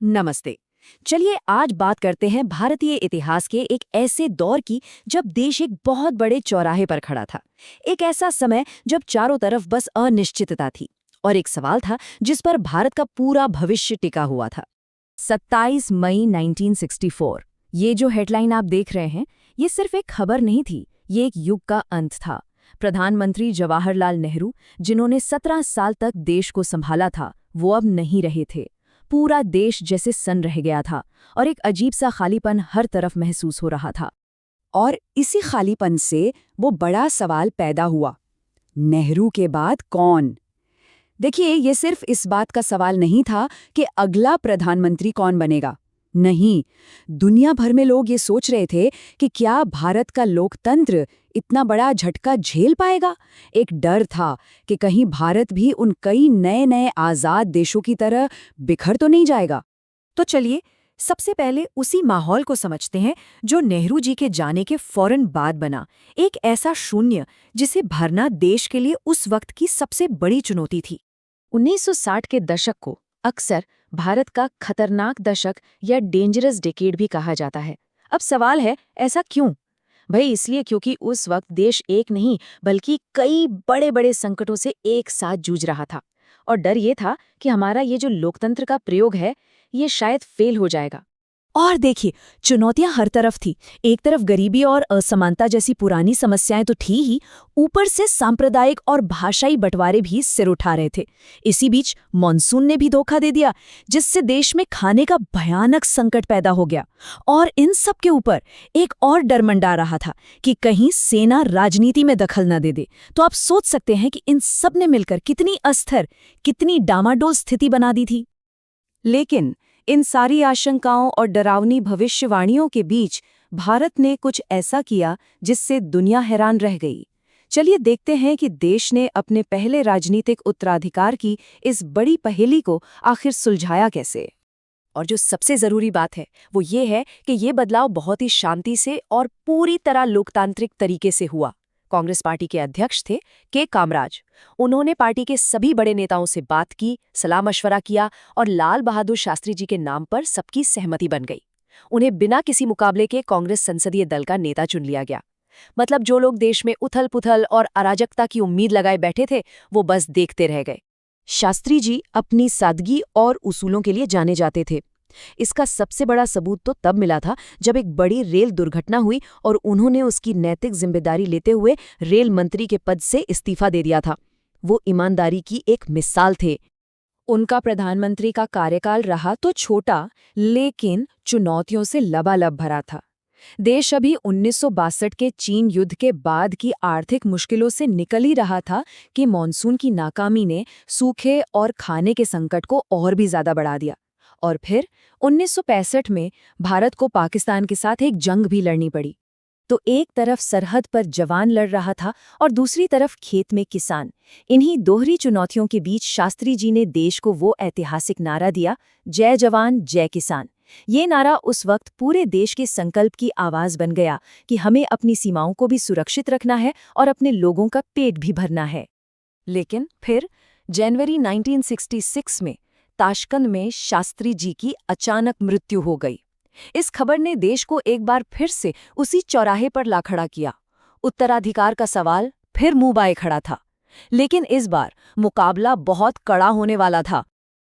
नमस्ते। चलिए आज बात करते हैं भारतीय इतिहास के एक ऐसे दौर की जब देश एक बहुत बड़े चौराहे पर खड़ा था। एक ऐसा समय जब चारों तरफ बस अनिश्चितता थी और एक सवाल था जिस पर भारत का पूरा भविष्य टिका हुआ था। 27 मई 1964। ये जो हेडलाइन आप देख रहे हैं, ये सिर्फ एक खबर नहीं थी, ये एक युग का अंत था। प्रधानमंत्री जवाहरलाल नेहरू, जिन्होंने 17 साल तक देश को संभाला था, वो अब नहीं रहे थे। पूरा देश जैसे सन्न रह गया था और एक अजीब सा खालीपन हर तरफ महसूस हो रहा था। और इसी खालीपन से वो बड़ा सवाल पैदा हुआ, नेहरू के बाद कौन? देखिए, ये सिर्फ इस बात का सवाल नहीं था कि अगला प्रधानमंत्री कौन बनेगा। नहीं, दुनिया भर में लोग ये सोच रहे थे कि क्या भारत का लोकतंत्र इतना बड़ा झटका झेल पाएगा। एक डर था कि कहीं भारत भी उन कई नए नए आज़ाद देशों की तरह बिखर तो नहीं जाएगा। तो चलिए सबसे पहले उसी माहौल को समझते हैं जो नेहरू जी के जाने के फौरन बाद बना। एक ऐसा शून्य जिसे भरना देश के लिए उस वक्त की सबसे बड़ी चुनौती थी। 1960 के दशक को अक्सर भारत का खतरनाक दशक या डेंजरस डिकेड भी कहा जाता है। अब सवाल है, ऐसा क्यों? भाई इसलिए क्योंकि उस वक्त देश एक नहीं बल्कि कई बड़े बड़े संकटों से एक साथ जूझ रहा था और डर ये था कि हमारा ये जो लोकतंत्र का प्रयोग है ये शायद फेल हो जाएगा। और देखिए, चुनौतियां हर तरफ थी। एक तरफ गरीबी और असमानता जैसी पुरानी समस्याएं तो थी ही, ऊपर से सांप्रदायिक और भाषाई बंटवारे भी सिर उठा रहे थे। इसी बीच मॉनसून ने भी धोखा दे दिया, जिससे देश में खाने का भयानक संकट पैदा हो गया। और इन सब के ऊपर एक और डर मंडरा रहा था कि कहीं सेना राजनीति में दखल न दे दे। तो आप सोच सकते हैं कि इन सब ने मिलकर कितनी अस्थिर, कितनी डामाडोल स्थिति बना दी थी। लेकिन इन सारी आशंकाओं और डरावनी भविष्यवाणियों के बीच भारत ने कुछ ऐसा किया जिससे दुनिया हैरान रह गई। चलिए देखते हैं कि देश ने अपने पहले राजनीतिक उत्तराधिकार की इस बड़ी पहेली को आखिर सुलझाया कैसे। और जो सबसे जरूरी बात है वो ये है कि ये बदलाव बहुत ही शांति से और पूरी तरह लोकतांत्रिक तरीके से हुआ। कांग्रेस पार्टी के अध्यक्ष थे के कामराज। उन्होंने पार्टी के सभी बड़े नेताओं से बात की, सलाह मशवरा किया और लाल बहादुर शास्त्री जी के नाम पर सबकी सहमति बन गई। उन्हें बिना किसी मुकाबले के कांग्रेस संसदीय दल का नेता चुन लिया गया। मतलब जो लोग देश में उथल पुथल और अराजकता की उम्मीद लगाए बैठे थे, वो बस देखते रह गए। शास्त्री जी अपनी सादगी और उसूलों के लिए जाने जाते थे। इसका सबसे बड़ा सबूत तो तब मिला था जब एक बड़ी रेल दुर्घटना हुई और उन्होंने उसकी नैतिक जिम्मेदारी लेते हुए रेल मंत्री के पद से इस्तीफा दे दिया था। वो ईमानदारी की एक मिसाल थे। उनका प्रधानमंत्री का कार्यकाल रहा तो छोटा, लेकिन चुनौतियों से लबालब भरा था। देश अभी 1962 के चीन युद्ध के बाद की आर्थिक मुश्किलों से निकल ही रहा था कि मॉनसून की नाकामी ने सूखे और खाने के संकट को और भी ज्यादा बढ़ा दिया। और फिर 1965 में भारत को पाकिस्तान के साथ एक जंग भी लड़नी पड़ी। तो एक तरफ सरहद पर जवान लड़ रहा था और दूसरी तरफ खेत में किसान। इन्हीं दोहरी चुनौतियों के बीच शास्त्री जी ने देश को वो ऐतिहासिक नारा दिया, जय जवान जय किसान। ये नारा उस वक्त पूरे देश के संकल्प की आवाज बन गया कि हमें अपनी सीमाओं को भी सुरक्षित रखना है और अपने लोगों का पेट भी भरना है। लेकिन फिर जनवरी 1966 में ताशकंद में शास्त्री जी की अचानक मृत्यु हो गई। इस खबर ने देश को एक बार फिर से उसी चौराहे पर ला खड़ा किया। उत्तराधिकार का सवाल फिर मुंह बाए खड़ा था, लेकिन इस बार मुकाबला बहुत कड़ा होने वाला था।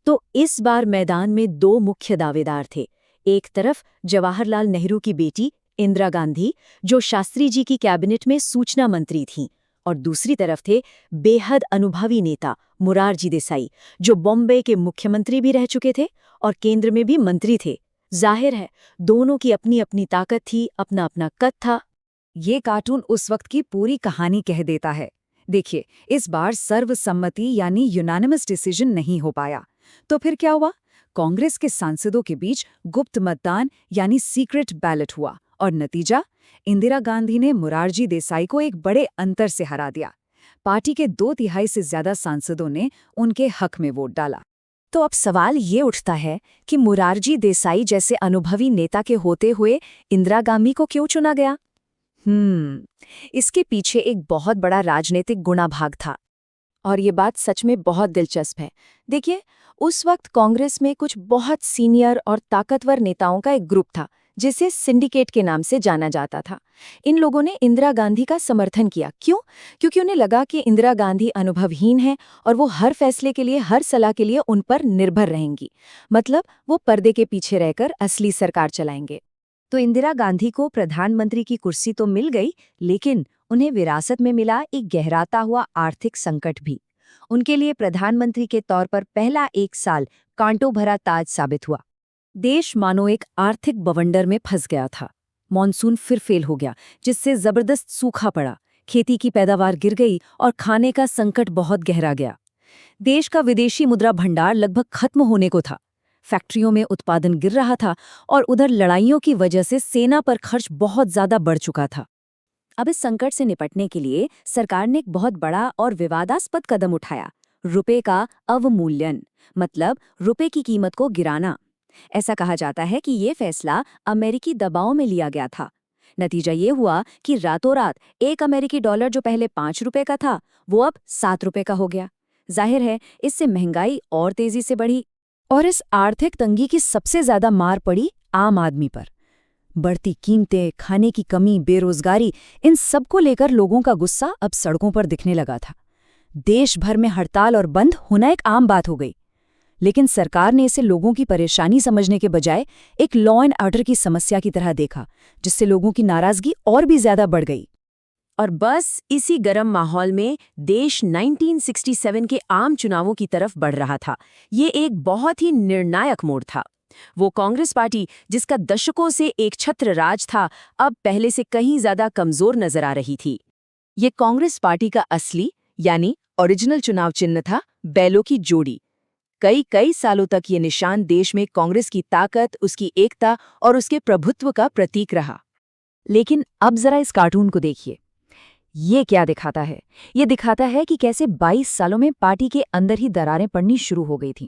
तो इस बार मैदान में दो मुख्य दावेदार थे। एक तरफ जवाहरलाल नेहरू की बेटी इंदिरा गांधी, जो शास्त्री जी की कैबिनेट में सूचना मंत्री थीं, और दूसरी तरफ थे बेहद अनुभवी नेता मोरारजी देसाई, जो बॉम्बे के मुख्यमंत्री भी रह चुके थे और केंद्र में भी मंत्री थे। जाहिर है दोनों की अपनी अपनी ताकत थी, अपना अपना कद था। ये कार्टून उस वक्त की पूरी कहानी कह देता है। देखिए, इस बार सर्वसम्मति यानी यूनानिमस डिसीजन नहीं हो पाया। तो फिर क्या हुआ? कांग्रेस के सांसदों के बीच गुप्त मतदान यानी सीक्रेट बैलेट हुआ और नतीजा, इंदिरा गांधी ने मोरारजी देसाई को एक बड़े अंतर से हरा दिया। पार्टी के 2/3 से ज्यादा सांसदों ने उनके हक में वोट डाला। तो अब सवाल ये उठता है कि मोरारजी देसाई जैसे अनुभवी नेता के होते हुए इंदिरा गांधी को क्यों चुना गया? इसके पीछे एक बहुत बड़ा राजनीतिक गुणाभाग था। और ये बात सच में बहुत दिलचस्प है। देखिए, उस वक्त कांग्रेस में कुछ बहुत सीनियर और ताकतवर नेताओं का एक ग्रुप था जिसे सिंडिकेट के नाम से जाना जाता था। इन लोगों ने इंदिरा गांधी का समर्थन किया। क्यों? क्योंकि उन्हें लगा कि इंदिरा गांधी अनुभवहीन है और वो हर फैसले के लिए, हर सलाह के लिए उन पर निर्भर रहेंगी। मतलब वो पर्दे के पीछे रहकर असली सरकार चलाएंगे। तो इंदिरा गांधी को प्रधानमंत्री की कुर्सी तो मिल गई, लेकिन उन्हें विरासत में मिला एक गहराता हुआ आर्थिक संकट भी। उनके लिए प्रधानमंत्री के तौर पर पहला 1 साल कांटों भरा ताज साबित हुआ। देश मानो एक आर्थिक बवंडर में फंस गया था। मॉनसून फिर फेल हो गया, जिससे जबरदस्त सूखा पड़ा, खेती की पैदावार गिर गई और खाने का संकट बहुत गहरा गया। देश का विदेशी मुद्रा भंडार लगभग खत्म होने को था। फैक्ट्रियों में उत्पादन गिर रहा था और उधर लड़ाइयों की वजह से सेना पर खर्च बहुत ज्यादा बढ़ चुका था। अब इस संकट से निपटने के लिए सरकार ने एक बहुत बड़ा और विवादास्पद कदम उठाया, रुपए का अवमूल्यन, मतलब रुपए की कीमत को गिराना। ऐसा कहा जाता है कि ये फैसला अमेरिकी दबाव में लिया गया था। नतीजा ये हुआ कि रातों रात एक अमेरिकी डॉलर जो पहले 5 रुपए का था, वो अब 7 रुपए का हो गया। जाहिर है, इससे महंगाई और तेजी से बढ़ी और इस आर्थिक तंगी की सबसे ज्यादा मार पड़ी आम आदमी पर। बढ़ती कीमतें, खाने की कमी, बेरोजगारी, इन सब को लेकर लोगों का गुस्सा अब सड़कों पर दिखने लगा था। देश भर में हड़ताल और बंद होना एक आम बात हो गई। लेकिन सरकार ने इसे लोगों की परेशानी समझने के बजाय एक लॉ एंड ऑर्डर की समस्या की तरह देखा, जिससे लोगों की नाराजगी और भी ज्यादा बढ़ गई। और बस इसी गर्म माहौल में देश 1967 के आम चुनावों की तरफ बढ़ रहा था। ये एक बहुत ही निर्णायक मोड़ था। वो कांग्रेस पार्टी, जिसका दशकों से एक छत्र राज था, अब पहले से कहीं ज्यादा कमजोर नजर आ रही थी। ये कांग्रेस पार्टी का असली यानी ओरिजिनल चुनाव चिन्ह था, बैलों की जोड़ी। कई सालों तक ये निशान देश में कांग्रेस की ताकत, उसकी एकता और उसके प्रभुत्व का प्रतीक रहा। लेकिन अब जरा इस कार्टून को देखिए। ये क्या दिखाता है? ये दिखाता है कि कैसे 22 सालों में पार्टी के अंदर ही दरारें पड़नी शुरू हो गई थीं।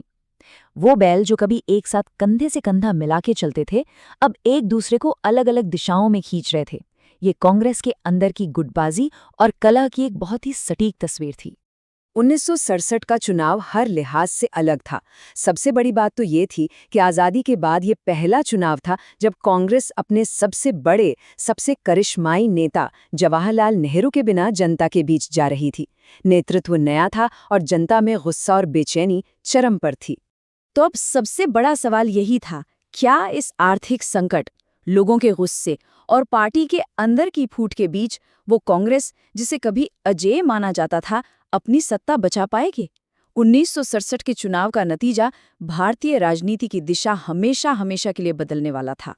वो बैल जो कभी एक साथ कंधे से कंधा मिला के चलते थे, अब एक दूसरे को अलग अलग दिशाओं में खींच रहे थे। ये कांग्रेस के अंदर की गुटबाजी और कलह की एक बहुत ही सटीक तस्वीर थी। 1967 का चुनाव हर लिहाज से अलग था। सबसे बड़ी बात तो ये थी कि आज़ादी के बाद ये पहला चुनाव था जब कांग्रेस अपने सबसे बड़े, सबसे करिश्माई नेता जवाहरलाल नेहरू के बिना जनता के बीच जा रही थी। नेतृत्व नया था और जनता में गुस्सा और बेचैनी चरम पर थी। तो अब सबसे बड़ा सवाल यही था, क्या इस आर्थिक संकट, लोगों के गुस्से और पार्टी के अंदर की फूट के बीच वो कांग्रेस, जिसे कभी अजेय माना जाता था, अपनी सत्ता बचा पाएगी? 1967 के चुनाव का नतीजा भारतीय राजनीति की दिशा हमेशा के लिए बदलने वाला था।